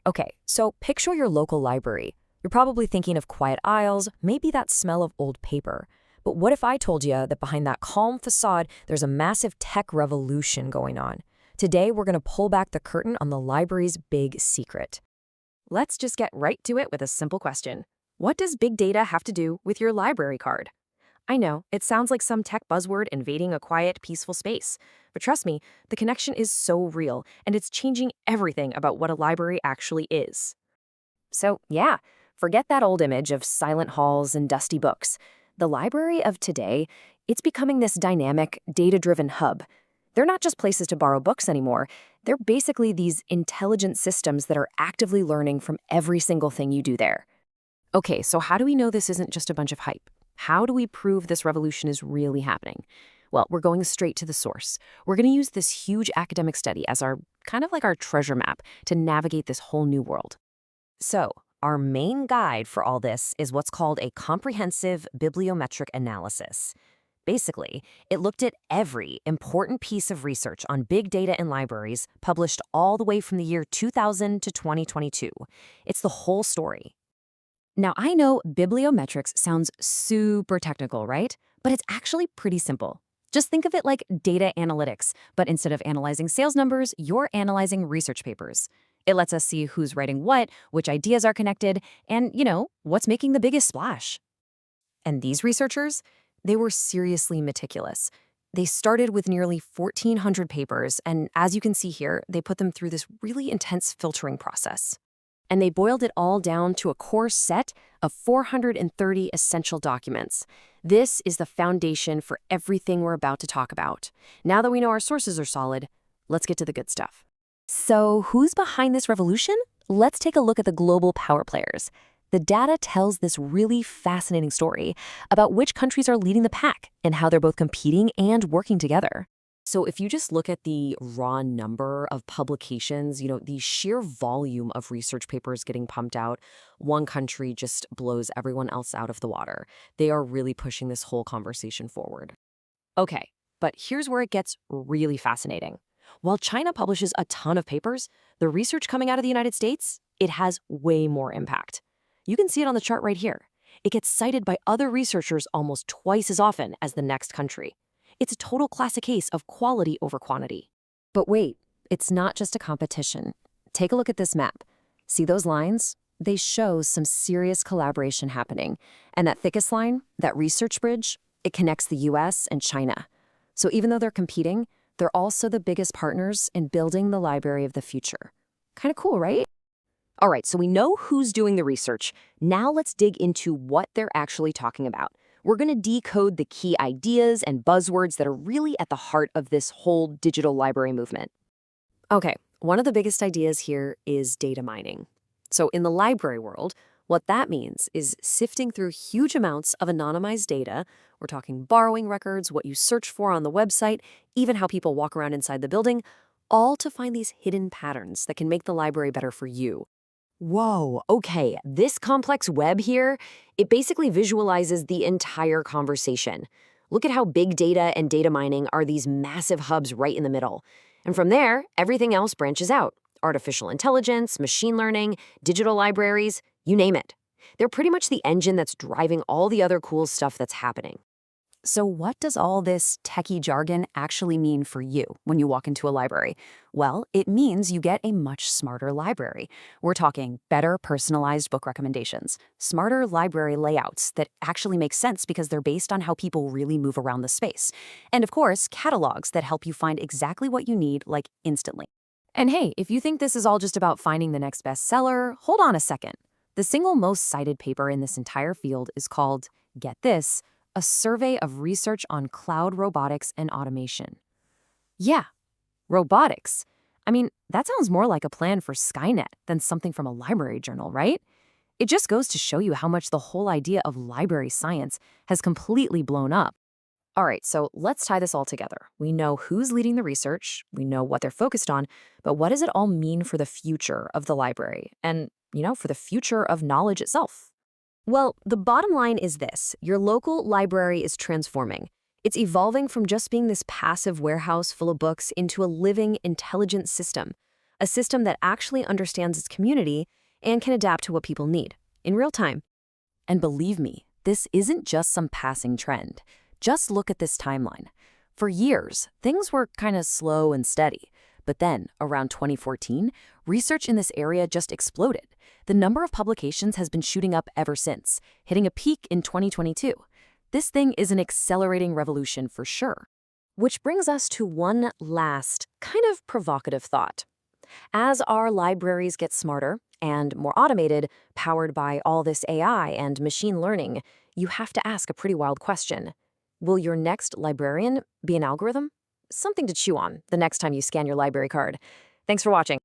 Okay, so picture your local library. You're probably thinking of quiet aisles, maybe that smell of old paper. But what if I told you that behind that calm facade, there's a massive tech revolution going on? Today, we're going to pull back the curtain on the library's big secret. Let's just get right to it with a simple question. What does big data have to do with your library card? I know, it sounds like some tech buzzword invading a quiet, peaceful space. But trust me, the connection is so real, and it's changing everything about what a library actually is. So, yeah, forget that old image of silent halls and dusty books. The library of today, it's becoming this dynamic, data-driven hub. They're not just places to borrow books anymore. They're basically these intelligent systems that are actively learning from every single thing you do there. Okay, so how do we know this isn't just a bunch of hype? How do we prove this revolution is really happening? Well, we're going straight to the source. We're going to use this huge academic study as our kind of like our treasure map to navigate this whole new world. So, our main guide for all this is what's called a comprehensive bibliometric analysis. Basically, it looked at every important piece of research on big data in libraries published all the way from the year 2000 to 2022. It's the whole story. Now, I know bibliometrics sounds super technical, right? But it's actually pretty simple. Just think of it like data analytics, but instead of analyzing sales numbers, you're analyzing research papers. It lets us see who's writing what, which ideas are connected, and, what's making the biggest splash. And these researchers, they were seriously meticulous. They started with nearly 1,400 papers, and as you can see here, they put them through this really intense filtering process. And they boiled it all down to a core set of 430 essential documents. This is the foundation for everything we're about to talk about. Now that we know our sources are solid, let's get to the good stuff. So, who's behind this revolution? Let's take a look at the global power players. The data tells this really fascinating story about which countries are leading the pack and how they're both competing and working together. So if you just look at the raw number of publications, the sheer volume of research papers getting pumped out, one country just blows everyone else out of the water. They are really pushing this whole conversation forward. Okay, but here's where it gets really fascinating. While China publishes a ton of papers, the research coming out of the United States, it has way more impact. You can see it on the chart right here. It gets cited by other researchers almost twice as often as the next country. It's a total classic case of quality over quantity. But wait, it's not just a competition. Take a look at this map. See those lines? They show some serious collaboration happening. And that thickest line, that research bridge, it connects the US and China. So even though they're competing, they're also the biggest partners in building the library of the future. Kind of cool, right? All right, so we know who's doing the research. Now let's dig into what they're actually talking about. We're going to decode the key ideas and buzzwords that are really at the heart of this whole digital library movement. Okay, one of the biggest ideas here is data mining. So in the library world, what that means is sifting through huge amounts of anonymized data. We're talking borrowing records, what you search for on the website, even how people walk around inside the building, all to find these hidden patterns that can make the library better for you. Whoa, okay, this complex web here, it basically visualizes the entire conversation. Look at how big data and data mining are these massive hubs right in the middle. And from there, everything else branches out. Artificial intelligence, machine learning, digital libraries, you name it. They're pretty much the engine that's driving all the other cool stuff that's happening. So what does all this techie jargon actually mean for you when you walk into a library? Well, it means you get a much smarter library. We're talking better personalized book recommendations, smarter library layouts that actually make sense because they're based on how people really move around the space. And of course, catalogs that help you find exactly what you need, like instantly. And hey, if you think this is all just about finding the next bestseller, hold on a second. The single most cited paper in this entire field is called, get this, a survey of research on cloud robotics and automation. Yeah, robotics. I mean, that sounds more like a plan for Skynet than something from a library journal, right? It just goes to show you how much the whole idea of library science has completely blown up. All right, so let's tie this all together. We know who's leading the research, we know what they're focused on, but what does it all mean for the future of the library and, for the future of knowledge itself? Well, the bottom line is this. Your local library is transforming. It's evolving from just being this passive warehouse full of books into a living, intelligent system. a system that actually understands its community and can adapt to what people need in real time. And believe me, this isn't just some passing trend. Just look at this timeline. For years, things were kind of slow and steady. But then, around 2014, research in this area just exploded. The number of publications has been shooting up ever since, hitting a peak in 2022. This thing is an accelerating revolution for sure. Which brings us to one last, kind of provocative thought. As our libraries get smarter and more automated, powered by all this AI and machine learning, you have to ask a pretty wild question. Will your next librarian be an algorithm? Something to chew on the next time you scan your library card. Thanks for watching.